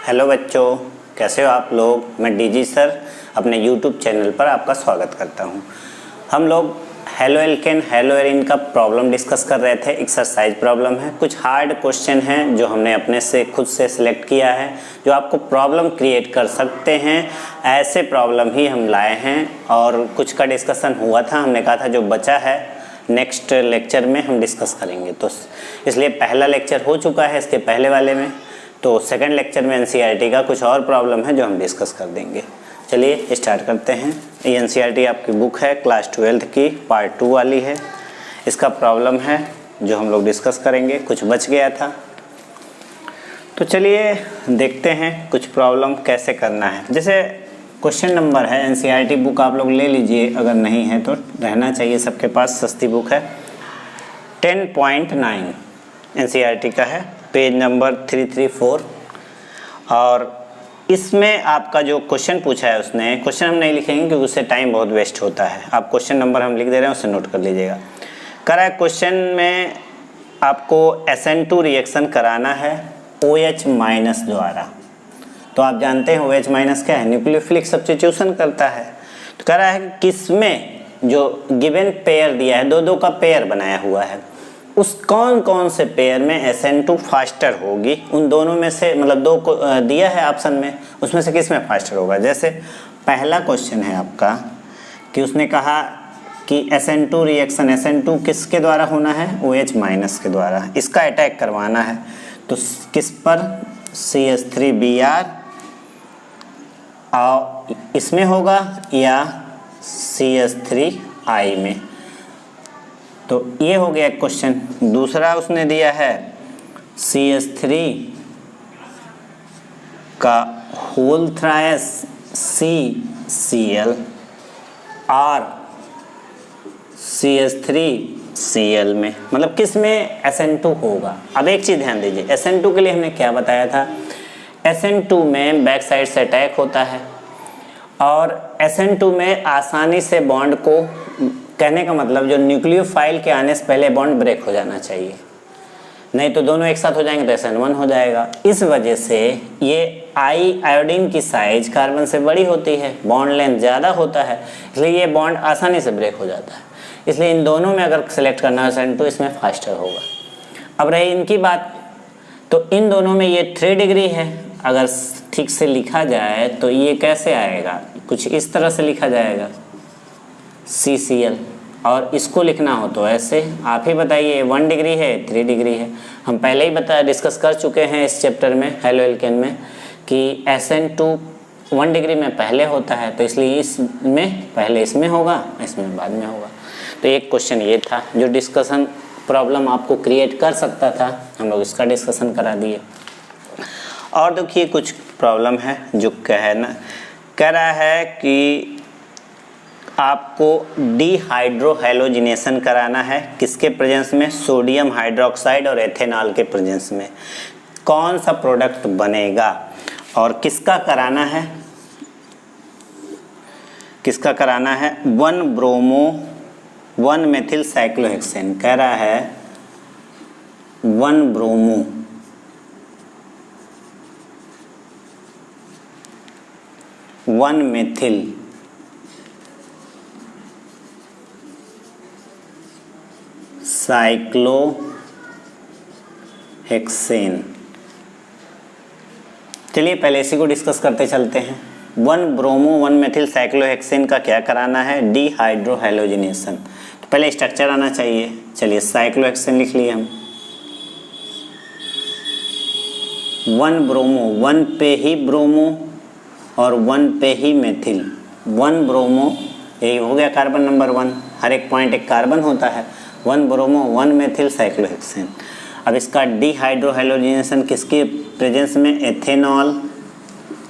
Hello बच्चों, कैसे हो आप लोग। मैं डीजी सर अपने यूट्यूब चैनल पर आपका स्वागत करता हूं। हम लोग हेलो एल्केन हेलो एरीन का प्रॉब्लम डिस्कस कर रहे थे। एक्सरसाइज प्रॉब्लम है, कुछ हार्ड क्वेश्चन हैं जो हमने अपने से खुद से सिलेक्ट किया है, जो आपको प्रॉब्लम क्रिएट कर सकते हैं। ऐसे प्रॉब्लम ही हम लाए हैं और कुछ का डिस्कशन हुआ था। हमने कहा था जो बचा है नेक्स्ट लेक्चर में हम डिस्कस करेंगे, तो इसलिए पहला लेक्चर हो चुका है इसके पहले वाले में। तो सेकंड लेक्चर में एनसीईआरटी का कुछ और प्रॉब्लम है जो हम डिस्कस कर देंगे। चलिए स्टार्ट करते हैं। ये एनसीईआरटी आपकी बुक है, क्लास 12 की पार्ट 2 वाली है। इसका प्रॉब्लम है जो हम लोग डिस्कस करेंगे। कुछ बच गया था, तो चलिए देखते हैं कुछ प्रॉब्लम कैसे करना है। जैसे क्वेश्चन नंबर है, एनसीईआरटी बुक आप लोग ले लीजिए, अगर नहीं है तो रहना चाहिए सबके पास, सस्ती बुक है। 10.9 एनसीईआरटी का है, पेज नंबर 334। और इसमें आपका जो क्वेश्चन पूछा है, उसने क्वेश्चन हम नहीं लिखेंगे क्योंकि उससे टाइम बहुत वेस्ट होता है। आप क्वेश्चन नंबर हम लिख दे रहे हैं, उससे नोट कर लीजिएगा। कह रहा है क्वेश्चन में आपको SN2 रिएक्शन कराना है OH- द्वारा। तो आप जानते हैं OH- क्या है, न्यूक्लियोफिलिक सब्स्टिट्यूशन करता है। तो कह रहा है कि किसमें जो गिवन पेयर दिया है, दो का पेयर बनाया हुआ है, उस कौन कौन से पेयर में SN2 फास्टर होगी। उन दोनों में से, मतलब दो को दिया है ऑप्शन में, उसमें से किस में फास्टर होगा। जैसे पहला क्वेश्चन है आपका कि उसने कहा कि SN2 रिएक्शन, SN2 किसके द्वारा होना है, OH- के द्वारा। इसका अटैक करवाना है तो किस पर, CH3Br और इसमें होगा या CH3I में। तो ये हो गया क्वेश्चन। दूसरा उसने दिया है CH3 का होल थ्रायस CCl और CH3Cl में, मतलब किस में SN2 होगा। अब एक चीज़ ध्यान दीजिए, SN2 के लिए हमने क्या बताया था। SN2 में बैक साइड से अटैक होता है और SN2 में आसानी से बॉन्ड को, कहने का मतलब जो न्यूक्लियोफाइल के आने से पहले बॉन्ड ब्रेक हो जाना चाहिए, नहीं तो दोनों एक साथ हो जाएंगे तो SN1 हो जाएगा। इस वजह से ये आयोडीन की साइज कार्बन से बड़ी होती है, बॉन्ड लेंथ ज़्यादा होता है, इसलिए ये बॉन्ड आसानी से ब्रेक हो जाता है। इसलिए इन दोनों में अगर सेलेक्ट करना है SN2, इसमें फास्टर होगा। अब रही इनकी बात, तो इन दोनों में ये 3 डिग्री है। अगर ठीक से लिखा जाए तो ये कैसे आएगा, कुछ इस तरह से लिखा जाएगा CCl, और इसको लिखना हो तो ऐसे। आप ही बताइए, 1 डिग्री है, 3 डिग्री है। हम पहले ही डिस्कस कर चुके हैं इस चैप्टर में, हेलो एल्केन में, कि SN2 1 डिग्री में पहले होता है, तो इसलिए इसमें पहले इसमें होगा, इसमें बाद में होगा। तो एक क्वेश्चन ये था जो डिस्कशन प्रॉब्लम आपको क्रिएट कर सकता था, हम लोग इसका डिस्कशन करा दिए। और देखिए कुछ प्रॉब्लम है जो कह रहा है कि आपको डिहाइड्रोहैलोजिनेशन कराना है। किसके प्रेजेंस में, सोडियम हाइड्रोक्साइड और एथेनॉल के प्रेजेंस में कौन सा प्रोडक्ट बनेगा और किसका कराना है, किसका कराना है 1-ब्रोमो 1-मेथिल साइक्लोहेक्सेन। कह रहा है 1-ब्रोमो 1-मेथिल साइक्लोहेक्सेन। चलिए पहले इसी को डिस्कस करते चलते हैं। 1-ब्रोमो 1-मेथिल साइक्लोहेक्सेन का क्या कराना है, डिहाइड्रोहैलोजिनेशन। तो पहले स्ट्रक्चर आना चाहिए। चलिए साइक्लोहेक्सेन लिख लिए हम। 1-ब्रोमो, 1 पे ही ब्रोमो और 1 पे ही मेथिल। 1-ब्रोमो, यही हो गया कार्बन नंबर 1, हर एक पॉइंट एक कार्बन होता है। 1-ब्रोमो 1-मेथिल साइक्लोहेक्सेन। अब इसका डिहाइड्रोहैलोजिनेशन किसके प्रेजेंस में, एथेनॉल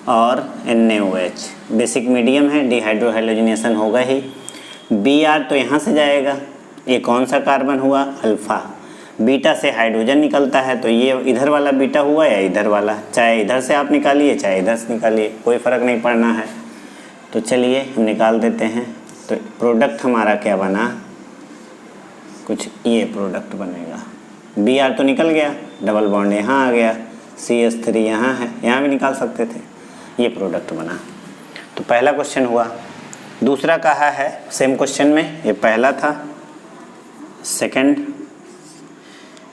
और NaOH। बेसिक मीडियम है, डिहाइड्रोहैलोजिनेशन होगा ही। Br तो यहाँ से जाएगा, ये कौन सा कार्बन हुआ, अल्फा। बीटा से हाइड्रोजन निकलता है, तो ये इधर वाला बीटा हुआ या इधर वाला, चाहे इधर से आप निकालिए चाहे इधर से निकालिए, कोई फ़र्क नहीं पड़ना है। तो चलिए हम निकाल देते हैं। तो प्रोडक्ट हमारा क्या बना, कुछ ये प्रोडक्ट बनेगा। Br तो निकल गया, डबल बॉन्ड यहाँ आ गया, CH3 यहाँ है, यहाँ भी निकाल सकते थे, ये प्रोडक्ट बना। तो पहला क्वेश्चन हुआ। दूसरा कहा है सेम क्वेश्चन में, ये पहला था। सेकंड,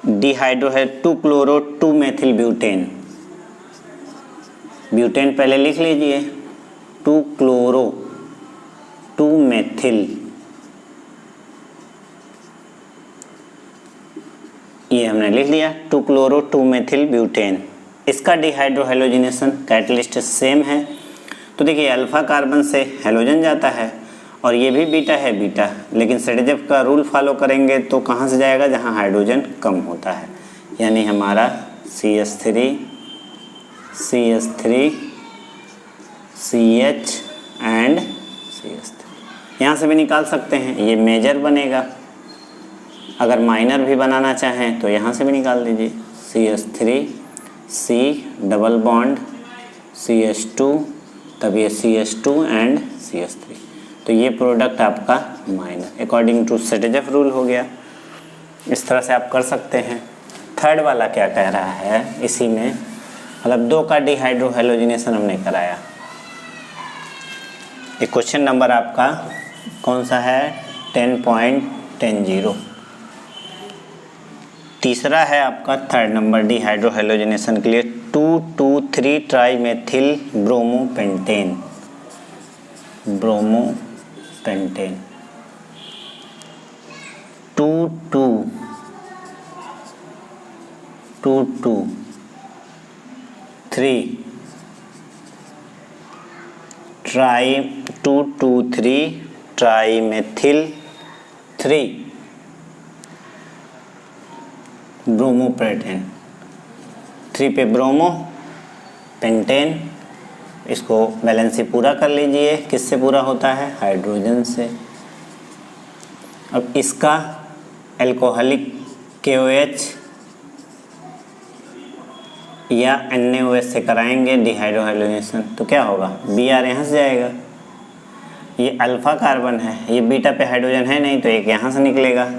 डिहाइड्रो है 2-क्लोरो 2-मेथिल ब्यूटेन। ब्यूटेन पहले लिख लीजिए, 2-क्लोरो 2-मेथिल, ये हमने लिख लिया 2-क्लोरो 2-मेथिल ब्यूटेन। इसका डिहाइड्रो हेलोजिनेशन कैटलिस्ट सेम है। तो देखिए अल्फा कार्बन से हेलोजन जाता है और ये भी बीटा है बीटा, लेकिन सेडेजेफ का रूल फॉलो करेंगे तो कहाँ से जाएगा, जहाँ हाइड्रोजन कम होता है, यानी हमारा CH3 CH एंड CH3। यहाँ से भी निकाल सकते हैं, ये मेजर बनेगा। अगर माइनर भी बनाना चाहें तो यहाँ से भी निकाल दीजिए, CH3 C double bond CH2, तब ये CH2 एंड CH3। तो ये प्रोडक्ट आपका माइनर अकॉर्डिंग टू सेडेजेफ रूल हो गया। इस तरह से आप कर सकते हैं। थर्ड वाला क्या कह रहा है, इसी में मतलब 2 का डिहाइड्रो हेलोजिनेशन हमने कराया। ये क्वेश्चन नंबर आपका कौन सा है, 10.10। तीसरा है आपका थर्ड नंबर डिहाइड्रो हेलोजिनेशन के लिए 2,2,3 ट्राईमेथिल ब्रोमोपेंटेन। 2,2,3 ट्राईमेथिल 3 ब्रोमोपेंटेन। 3 पे ब्रोमो, पेंटेन, इसको बैलेंसी पूरा कर लीजिए। किससे पूरा होता है, हाइड्रोजन से। अब इसका एल्कोहलिक KOH या NaOH से कराएंगे डिहाइड्रो हेलोजिनेशन, तो क्या होगा, Br यहाँ से जाएगा। ये अल्फा कार्बन है, ये बीटा पे हाइड्रोजन है नहीं, तो एक यहाँ से निकलेगा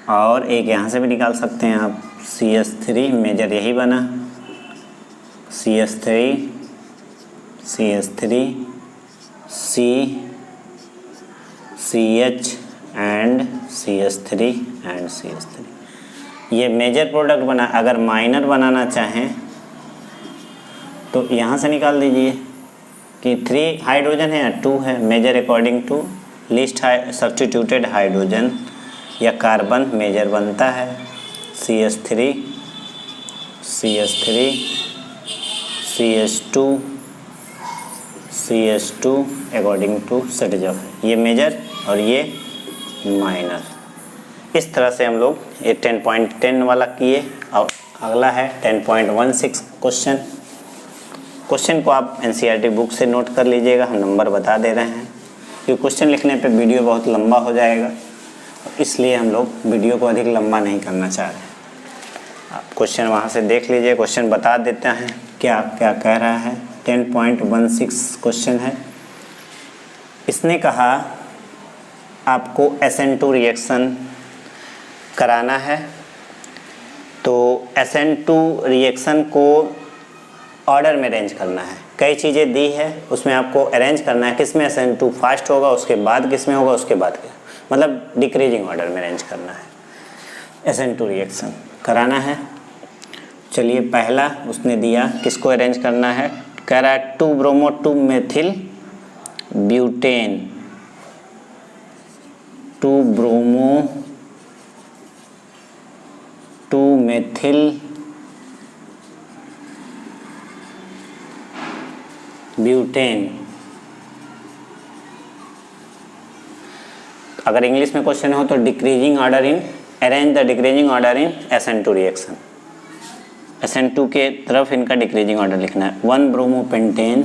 और एक यहाँ से भी निकाल सकते हैं आप। CH3 मेजर यही बना, CH3 C CH and CH3 and CH3, ये मेजर प्रोडक्ट बना। अगर माइनर बनाना चाहें तो यहाँ से निकाल दीजिए कि 3 हाइड्रोजन है या 2 है। Major according to list substituted hydrogen या कार्बन मेजर बनता है CH3 CH2 अकॉर्डिंग टू सेडेजेफ, ये मेजर और ये माइनर। इस तरह से हम लोग ये 10.10 वाला किए। और अगला है 10.16 क्वेश्चन को आप NCERT बुक से नोट कर लीजिएगा, हम नंबर बता दे रहे हैं क्योंकि क्वेश्चन लिखने पे वीडियो बहुत लंबा हो जाएगा, इसलिए हम लोग वीडियो को अधिक लंबा नहीं करना चाह रहे। आप क्वेश्चन वहाँ से देख लीजिए, क्वेश्चन बता देते हैं क्या क्या कह रहा है। 10.16 क्वेश्चन है। इसने कहा आपको SN2 रिएक्शन कराना है, तो SN2 रिएक्शन को ऑर्डर में अरेंज करना है। कई चीज़ें दी है, उसमें आपको अरेंज करना है किस में SN2 फास्ट होगा, उसके बाद किस में होगा, उसके बाद क्या, मतलब डिक्रीजिंग ऑर्डर में अरेंज करना है। SN2 रिएक्शन कराना है। चलिए पहला उसने दिया, किसको अरेंज करना है, कह रहा है 2 bromo 2 methyl butane, 2 bromo 2 methyl butane. अगर इंग्लिश में क्वेश्चन हो तो decreasing order in, arrange the decreasing order in SN2 reaction. SN2 के तरफ इनका डिक्रीजिंग ऑर्डर लिखना है। 1 ब्रोमोपेंटेन,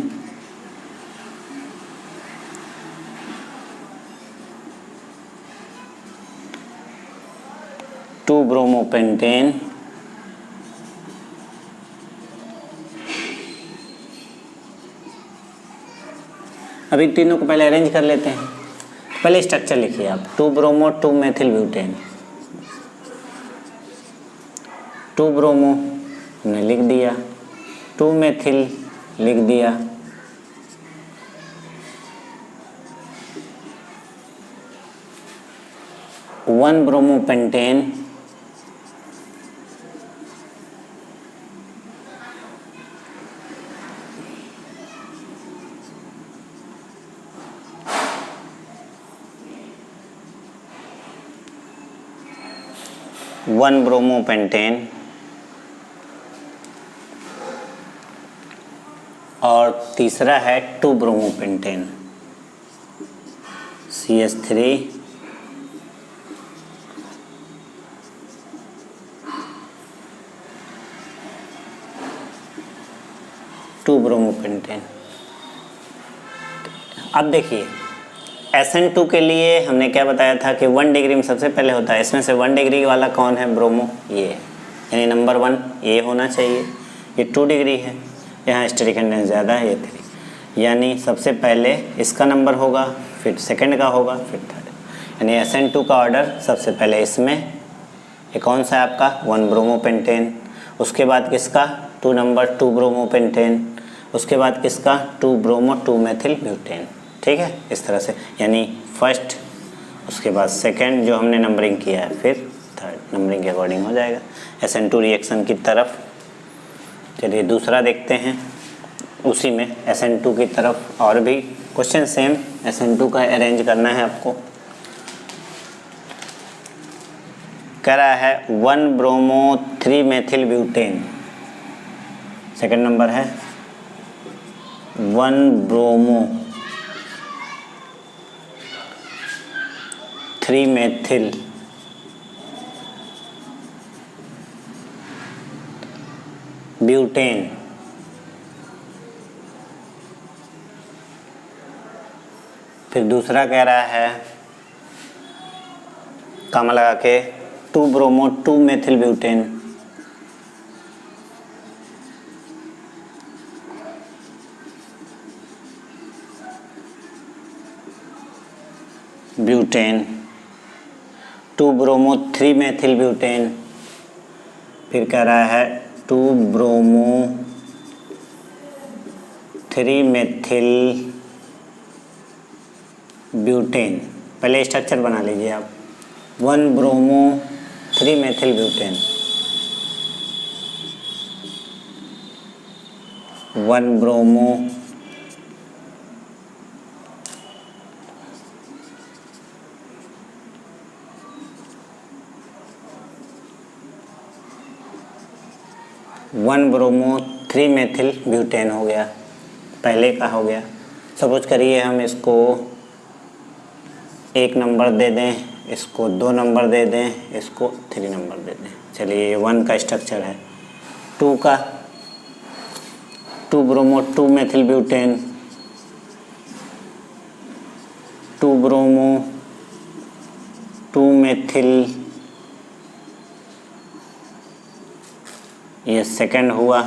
2 ब्रोमोपेंटेन, अभी तीनों को पहले अरेंज कर लेते हैं। पहले स्ट्रक्चर लिखिए आप, 2 ब्रोमो 2 मेथिल ब्यूटेन, 2 ब्रोमो हमने लिख दिया, 2 मेथिल लिख दिया, 1 ब्रोमोपेंटेन, 1 ब्रोमोपेंटेन और तीसरा है 2 ब्रोमोपेंटेन, CH3 2 ब्रोमोपेंटेन। अब देखिए SN2 के लिए हमने क्या बताया था कि 1 डिग्री में सबसे पहले होता है, इसमें से 1 डिग्री वाला कौन है? ब्रोमो, ये यानी नंबर 1 ये होना चाहिए। ये 2 डिग्री है, यहाँ स्टेरिक कंडेंस ज़्यादा है, ये 3, यानी सबसे पहले इसका नंबर होगा, फिर सेकंड का होगा, फिर थर्ड, यानी SN2 का ऑर्डर सबसे पहले इसमें, ये कौन सा है आपका? 1 ब्रोमोपेंटेन, उसके बाद किसका? 2 नंबर 2 ब्रोमोपेंटेन, उसके बाद किसका? 2 ब्रोमो 2 मेथिल ब्यूटेन। ठीक है, इस तरह से, यानी फर्स्ट, उसके बाद सेकंड जो हमने नंबरिंग किया है, फिर थर्ड नंबरिंग के अकॉर्डिंग हो जाएगा SN2 रिएक्शन की तरफ। चलिए दूसरा देखते हैं, उसी में SN2 की तरफ और भी क्वेश्चन सेम SN2 का अरेंज करना है आपको। कह रहा है 1 bromo 3 methyl butane, second number है 1 ब्रोमो 3 मेथिल ब्यूटेन, फिर दूसरा कह रहा है कॉमा लगा के 2 bromo 2 methyl butane, butane, 2 bromo 3 methyl butane, फिर कह रहा है 2 ब्रोमो 3 मेथिल ब्यूटेन। पहले स्ट्रक्चर बना लीजिए आप, 1 bromo 3 methyl butane, 1 bromo 1 bromo 3 methyl butane हो गया, पहले का हो गया। सपोज करिए हम इसको 1 नंबर दे दें, इसको 2 नंबर दे दें, इसको 3 नंबर दे दें। चलिए 1 का स्ट्रक्चर है, 2 का 2 bromo 2 methyl butane, 2 bromo 2 methyl, ये सेकंड हुआ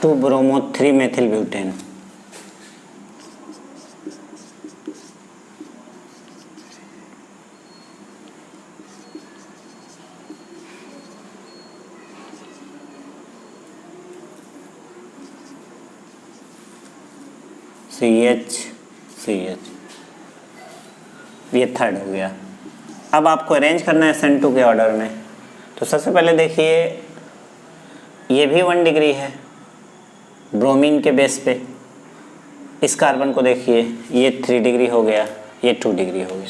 2 ब्रोमो 3 मेथिल ब्यूटेन। CH ये थर्ड हो गया। अब आपको अरेंज करना है SN2 के ऑर्डर में। तो सबसे पहले देखिए ये भी 1 डिग्री है ब्रोमीन के बेस पे, इस कार्बन को देखिए ये 3 डिग्री हो गया, ये 2 डिग्री हो गया।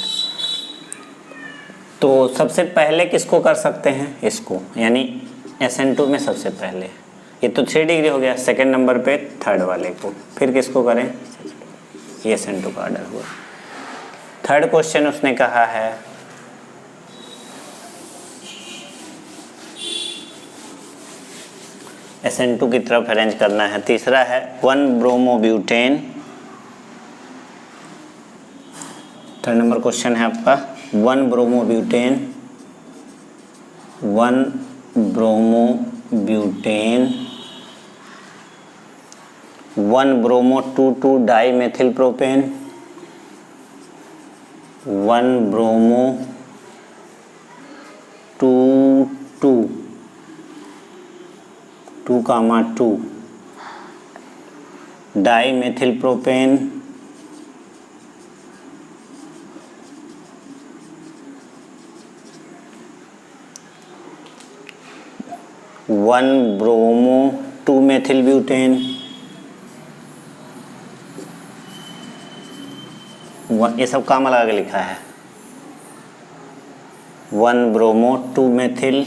तो सबसे पहले किसको कर सकते हैं? इसको, यानी SN2 में सबसे पहले, ये तो 3 डिग्री हो गया, सेकंड नंबर पे थर्ड वाले को, फिर किसको करें? ये SN2 का ऑर्डर हुआ। थर्ड क्वेश्चन उसने कहा है SN2 की तरफ अरेंज करना है। तीसरा है 1 bromo butane, third number question है आपका 1 bromo butane, 1 bromo butane, 1 bromo 2,2 di methyl propane, 1 bromo 2,2 2,2 dimethyl propane 1 bromo 2 methyl butane, ये सब काम लगा के लिखा है। 1 bromo 2 methyl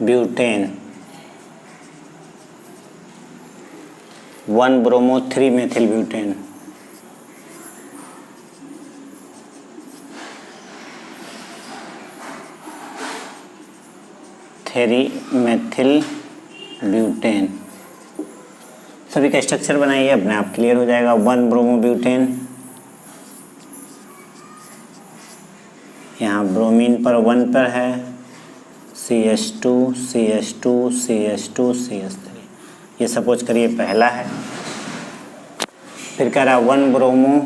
butane, 1 bromo 3 methyl butane, three methyl butane. सभी का स्ट्रक्चर बनाइए, अपने आप क्लियर हो जाएगा। 1 ब्रोमो ब्यूटेन, यहाँ ब्रोमीन पर 1 पर है, CH2 CH2 CH2 CH3, ये सपोज करिए पहला है। फिर कह रहा 1 ब्रोमो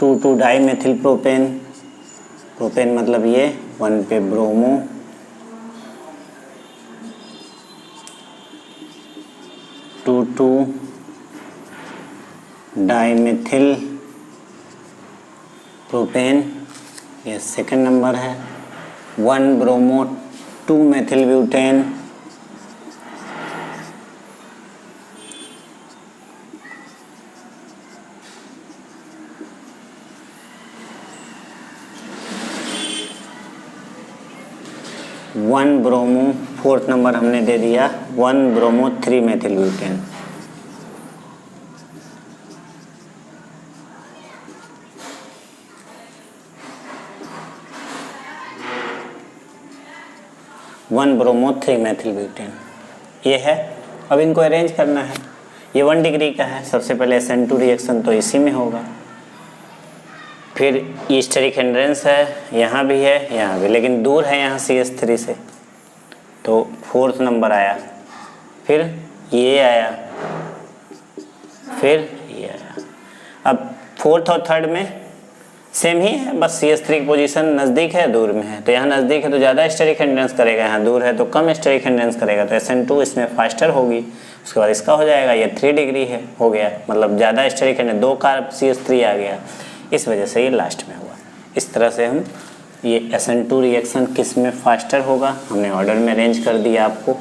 2,2 डाईमेथिल प्रोपेन, प्रोपेन मतलब ये 1 पे ब्रोमो 2,2 डाईमेथिल प्रोपेन, ये सेकंड नंबर है। 1 bromo 2 methyl butane, one bromo, fourth number हमने दे दिया 1 bromo 3 methyl butane. One bromo 3 methyl butane ये है। अब इनको अरेंज करना है। ये 1 डिग्री का है। सबसे पहले SN2 रिएक्शन तो इसी में होगा। फिर ये स्टेरिक हिंड्रेंस है, यहाँ भी है, यहाँ भी, लेकिन दूर है यहाँ CH3 से, तो फोर्थ नंबर आया। फिर ये आया, फिर ये आया। अब फोर्थ और थर्ड में सेम ही है, बस CH3 की पोजीशन नज़दीक है, दूर में है। तो यहाँ नज़दीक है तो ज़्यादा स्टेरिक हिंड्रेंस करेगा, यहाँ दूर है तो कम स्टेरिक हिंड्रेंस करेगा। तो SN2 इसमें फास्टर होगी, उसके बाद इसका हो जाएगा। ये 3 डिग्री है, हो गया, मतलब ज़्यादा स्टेरिक हिंड्रेंस, 2 कार्ब CH3 आ गया, इस वजह से ये लास्ट में हुआ। इस तरह से हम ये SN2 रिएक्शन किस में फास्टर होगा हमने ऑर्डर में अरेंज कर दिया आपको।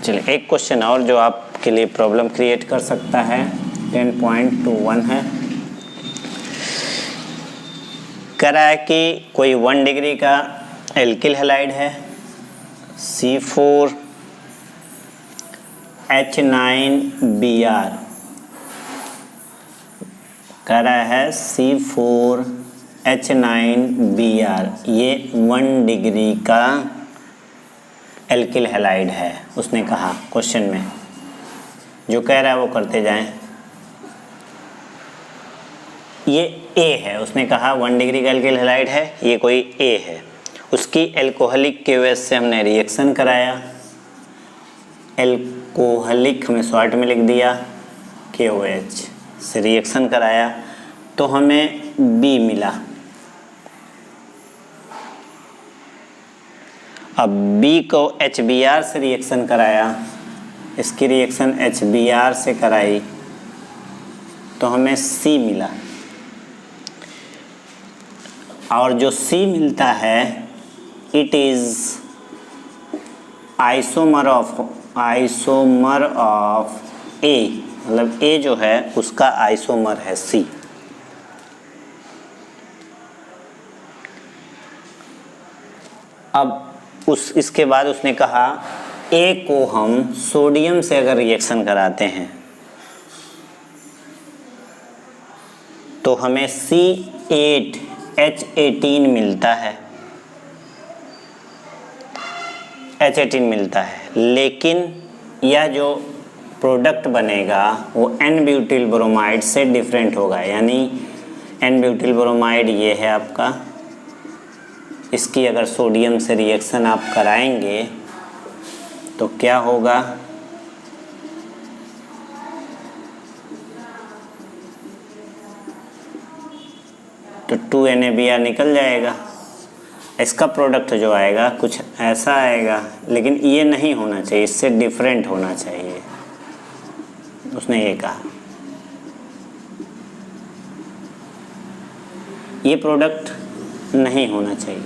चलिए एक क्वेश्चन और जो आपके लिए प्रॉब्लम क्रिएट कर सकता है, 10.21 है। कह रहा है कि कोई 1 डिग्री का एल्किल हैलाइड है, C4H9Br। कह रहा है C4H9Br, ये 1 डिग्री का एल्किल हैलाइड है। उसने कहा क्वेश्चन में, जो कह रहा है वो करते जाएं। ये A है, उसने कहा 1 डिग्री का एल्किल हैलाइड है, ये कोई A है। उसकी एल्कोहलिक KOH से हमने रिएक्शन कराया, एल्कोहलिक हमने शॉर्ट में लिख दिया, KOH से रिएक्शन कराया तो हमें B मिला। अब B को HBr से रिएक्शन कराया, इसकी रिएक्शन HBr से कराई तो हमें C मिला। और जो C मिलता है it is isomer of A, मतलब A जो है उसका आइसोमर है C। अब इसके बाद उसने कहा A को हम सोडियम से अगर रिएक्शन कराते हैं तो हमें C8H18 मिलता है, H18 मिलता है। लेकिन यह जो प्रोडक्ट बनेगा वो N ब्यूटिल ब्रोमाइड से डिफरेंट होगा। यानी N ब्यूटिल ब्रोमाइड ये है आपका, इसकी अगर सोडियम से रिएक्शन आप कराएंगे तो क्या होगा, तो 2NaBr निकल जाएगा। इसका प्रोडक्ट जो आएगा कुछ ऐसा आएगा, लेकिन ये नहीं होना चाहिए, इससे डिफरेंट होना चाहिए, उसने ये कहा। ये प्रोडक्ट नहीं होना चाहिए।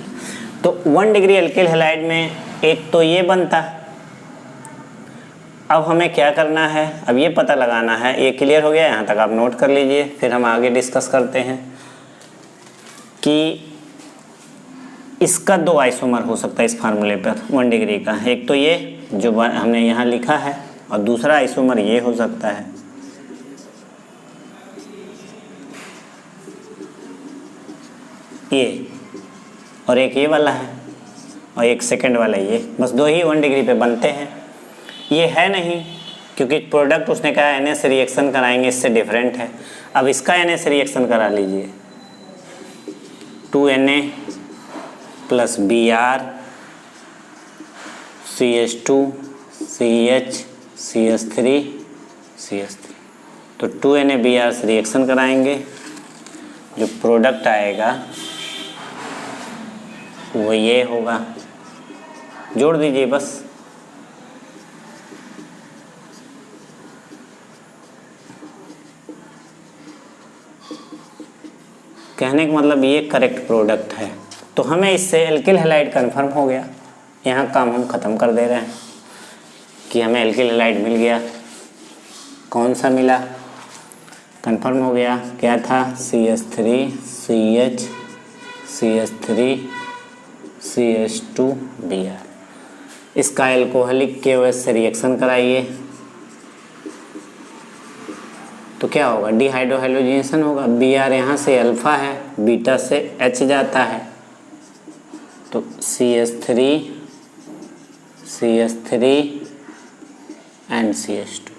तो 1 डिग्री एल्किल हैलाइड में एक तो ये बनता। अब हमें क्या करना है, अब ये पता लगाना है। ये क्लियर हो गया, यहाँ तक आप नोट कर लीजिए, फिर हम आगे डिस्कस करते हैं कि इसका 2 आइसोमर हो सकता है इस फार्मूले पर 1 डिग्री का। एक तो ये जो हमने यहाँ लिखा है, और दूसरा आइसोमर ये हो सकता है। ये और एक ये वाला है, और एक सेकंड वाला ये, बस 2 ही 1 डिग्री पे बनते हैं। ये है नहीं, क्योंकि प्रोडक्ट उसने कहा Na से रिएक्शन कराएंगे, इससे डिफरेंट है। अब इसका Na से रिएक्शन करा लीजिए, 2Na plus Br CH2 CH CH3 CH3, तो 2NaBr से रिएक्शन कराएंगे, जो प्रोडक्ट आएगा वो ये होगा। जोड़ दीजिए बस। कहने का मतलब ये करेक्ट प्रोडक्ट है। तो हमें इससे एल्किल हैलाइड कन्फर्म हो गया। यहाँ काम हम ख़त्म कर दे रहे हैं कि हमें एल्किल हैलाइड मिल गया। कौन सा मिला, कन्फर्म हो गया। क्या था, CH3 CH CH3 CH2 Br। इसका एल्कोहलिक KOH से रिएक्शन कराइए तो क्या होगा, डिहाइड्रोहाइलोजिनेशन होगा। Br यहाँ से अल्फ़ा है, बीटा से H जाता है, तो CH3 एंड CH2।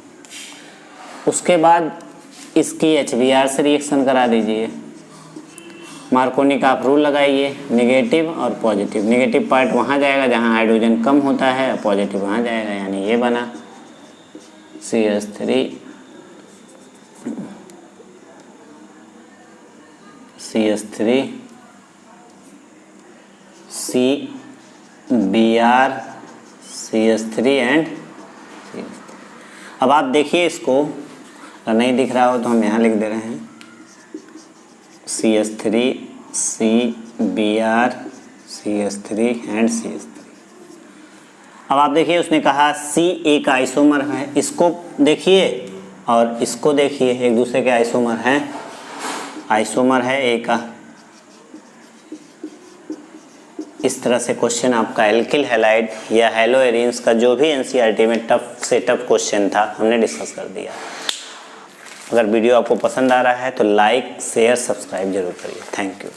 उसके बाद इसकी HBr से रिएक्शन करा दीजिए। मार्कोनी का आप रूल लगाइए, नेगेटिव और पॉजिटिव। नेगेटिव पार्ट वहाँ जाएगा जहाँ हाइड्रोजन कम होता है, पॉजिटिव वहाँ जाएगा, यानी ये बना CH3 CBr CH3 and CH3। अब आप देखिए इसको, अगर नहीं दिख रहा हो तो हम यहाँ लिख दे रहे हैं CH3 CBr CH3 and CH3। अब आप देखिए उसने कहा C एक आइसोमर है, इसको देखिए और इसको देखिए, एक दूसरे के आइसोमर हैं, आइसोमर है ए का। इस तरह से क्वेश्चन आपका एल्किल हैलाइड या हैलोएरिन्स का जो भी एनसीईआरटी में टफ से टफ क्वेश्चन था हमने डिस्कस कर दिया। अगर वीडियो आपको पसंद आ रहा है तो लाइक शेयर सब्सक्राइब जरूर करिए। Thank you.